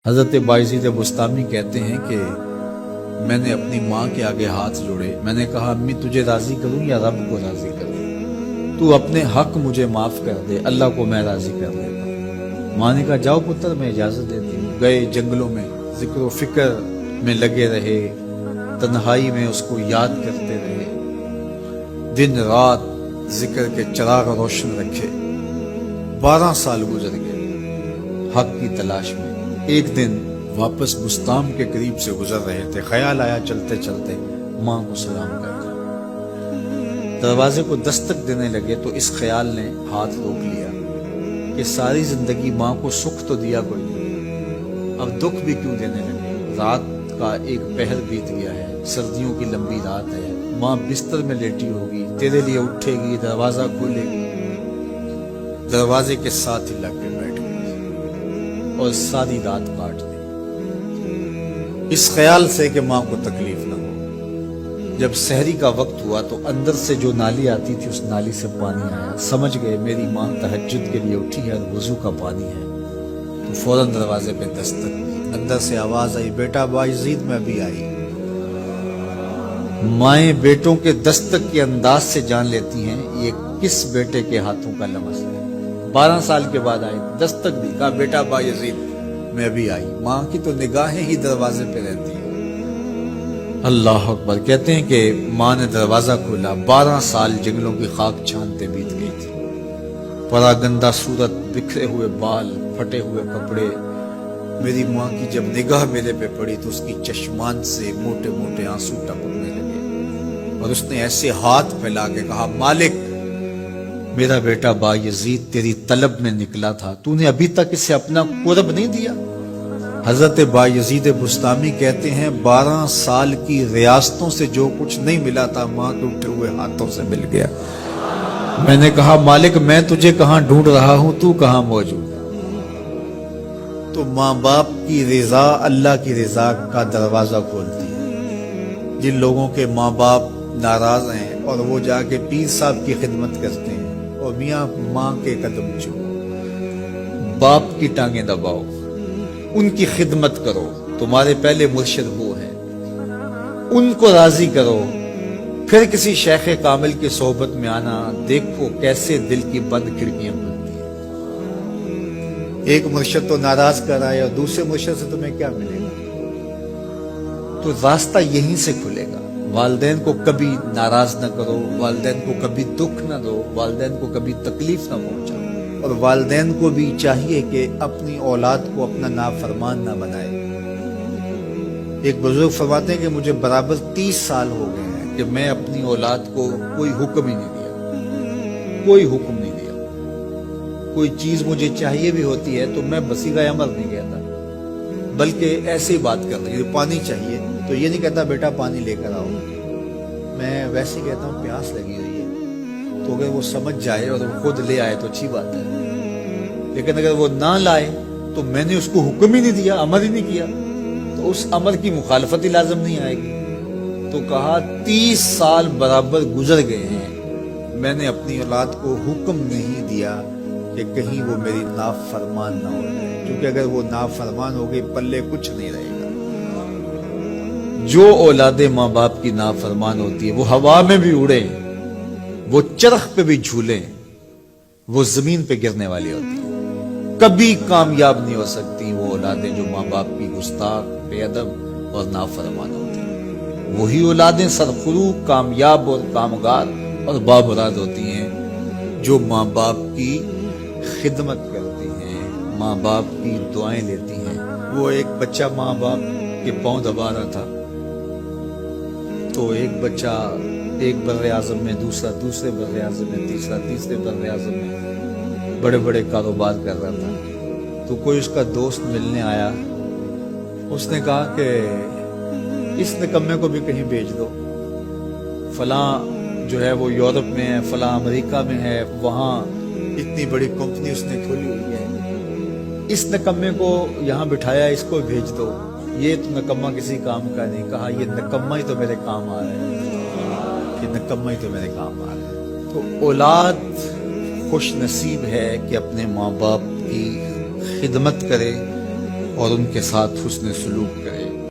حضرت باعزید بستامی کہتے ہیں کہ میں نے اپنی ماں کے آگے ہاتھ جوڑے، میں نے کہا امی تجھے راضی کروں یا رب کو راضی کروں؟ تو اپنے حق مجھے معاف کر دے، اللہ کو میں راضی کر دیتا ہوں۔ ماں نے کہا جاؤ پتر میں اجازت دیتی ہوں۔ گئے جنگلوں میں، ذکر و فکر میں لگے رہے، تنہائی میں اس کو یاد کرتے رہے، دن رات ذکر کے چراغ روشن رکھے۔ 12 سال گزر گئے حق کی تلاش میں۔ ایک دن واپس بستام کے قریب سے گزر رہے تھے، خیال آیا چلتے چلتے ماں کو سلام کر دیں۔ دروازے کو دستک دینے لگے تو اس خیال نے ہاتھ روک لیا کہ ساری زندگی ماں کو سکھ تو دیا کوئی نہیں، اب دکھ بھی کیوں دینے لگے؟ رات کا ایک پہر بیت گیا ہے، سردیوں کی لمبی رات ہے، ماں بستر میں لیٹی ہوگی، تیرے لیے اٹھے گی، دروازہ کھولے گی۔ دروازے کے ساتھ ہی لگ کے بیٹھ گئی اور ساری رات کاٹ دی، اس خیال سے کہ ماں کو تکلیف نہ ہو۔ جب سحری کا وقت ہوا تو اندر سے جو نالی آتی تھی اس نالی سے پانی آیا، سمجھ گئے میری ماں تہجد کے لیے اٹھی ہے اور وضو کا پانی ہے، تو فوراً دروازے پہ دستک دی۔ اندر سے آواز آئی بیٹا باعزید میں ابھی آئی۔ مائیں بیٹوں کے دستک کے انداز سے جان لیتی ہیں یہ کس بیٹے کے ہاتھوں کا لمس ہے۔ 12 سال کے بعد آئی، دستک دی، کہا بیٹا باعزید میں ابھی آئی۔ ماں کی تو نگاہیں ہی دروازے پہ رہتی ہیں۔ اللہ اکبر۔ کہتے ہیں کہ ماں نے دروازہ کھولا، 12 سال جنگلوں کی خاک چھانتے بیت گئی تھی۔ پراگندہ صورت، بکھرے ہوئے بال، پھٹے ہوئے کپڑے۔ میری ماں کی جب نگاہ میرے پہ پڑی تو اس کی چشمان سے موٹے موٹے آنسو ٹپکنے لگے اور اس نے ایسے ہاتھ پھیلا کے کہا مالک، میرا بیٹا باعزید تیری طلب میں نکلا تھا، تو نے ابھی تک اسے اپنا قرب نہیں دیا۔ حضرت باعزید بستامی کہتے ہیں 12 سال کی ریاستوں سے جو کچھ نہیں ملا تھا ماں کے اٹھے ہوئے ہاتھوں سے مل گیا۔ میں نے کہا مالک میں تجھے کہاں ڈھونڈ رہا ہوں، تو کہاں موجود ہے؟ تو ماں باپ کی رضا اللہ کی رضا کا دروازہ کھولتی ہے۔ جن لوگوں کے ماں باپ ناراض ہیں اور وہ جا کے پیر صاحب کی خدمت کرتے ہیں اور میاں ماں کے قدم چومو، باپ کی ٹانگیں دباؤ، ان کی خدمت کرو، تمہارے پہلے مرشد وہ ہیں، ان کو راضی کرو، پھر کسی شیخ کامل کی صحبت میں آنا، دیکھو کیسے دل کی بند کھڑکیاں کھلتی ہیں۔ ایک مرشد تو ناراض کر آئے اور دوسرے مرشد سے تمہیں کیا ملے گا؟ تو راستہ یہیں سے کھلے گا۔ والدین کو کبھی ناراض نہ کرو، والدین کو کبھی دکھ نہ دو، والدین کو کبھی تکلیف نہ پہنچاؤ، اور والدین کو بھی چاہیے کہ اپنی اولاد کو اپنا نافرمان نہ بنائے۔ ایک بزرگ فرماتے ہیں کہ مجھے برابر 30 سال ہو گئے ہیں کہ میں اپنی اولاد کو کوئی حکم ہی نہیں دیا، کوئی حکم نہیں دیا۔ کوئی چیز مجھے چاہیے بھی ہوتی ہے تو میں بصیغہ عمل نہیں کہتا، بلکہ ایسی بات کرتا ہوں، پانی چاہیے تو یہ نہیں کہتا بیٹا پانی لے کر آؤ، میں ویسے ہی کہتا ہوں پیاس لگی ہوئی ہے، تو اگر وہ سمجھ جائے اور وہ خود لے آئے تو اچھی بات ہے، لیکن اگر وہ نہ لائے تو میں نے اس کو حکم ہی نہیں دیا، امر ہی نہیں کیا، تو اس امر کی مخالفت ہی لازم نہیں آئے گی۔ تو کہا 30 سال برابر گزر گئے ہیں، میں نے اپنی اولاد کو حکم نہیں دیا کہ کہیں وہ میری نافرمان نہ ہو جائے، کیونکہ اگر وہ نافرمان ہو گئی پلے کچھ نہیں رہے گا۔ جو اولادیں ماں باپ کی نافرمان ہوتی ہے وہ ہوا میں بھی اڑے، وہ چرخ پہ بھی جھولے، وہ زمین پہ گرنے والی ہوتی ہیں، کبھی کامیاب نہیں ہو سکتی وہ اولادیں جو ماں باپ کی گستاخ، بے ادب اور نافرمان ہوتی ہیں۔ وہی اولادیں سرخرو، کامیاب اور کامگار اور بامراد ہوتی ہیں جو ماں باپ کی خدمت کرتی ہیں، ماں باپ کی دعائیں لیتی ہیں۔ وہ ایک بچہ ماں باپ کے پاؤں دبا رہا تھا تو ایک بچہ ایک بر اعظم میں، دوسرے بر اعظم میں، تیسرے بر اعظم میں بڑے بڑے کاروبار کر رہا تھا، تو کوئی اس کا دوست ملنے آیا، اس نے کہا کہ اس نکمے کو بھی کہیں بھیج دو، فلاں جو ہے وہ یورپ میں ہے، فلاں امریکہ میں ہے، وہاں اتنی بڑی کمپنی اس نے کھولی ہوئی ہے، اس نکمے کو یہاں بٹھایا، اس کو بھیج دو، یہ تو نکمہ کسی کام کا نہیں۔ کہا یہ نکمہ ہی تو میرے کام آ رہا ہے، یہ نکمہ ہی تو میرے کام آ رہا ہے۔ تو اولاد خوش نصیب ہے کہ اپنے ماں باپ کی خدمت کرے اور ان کے ساتھ حسن سلوک کرے۔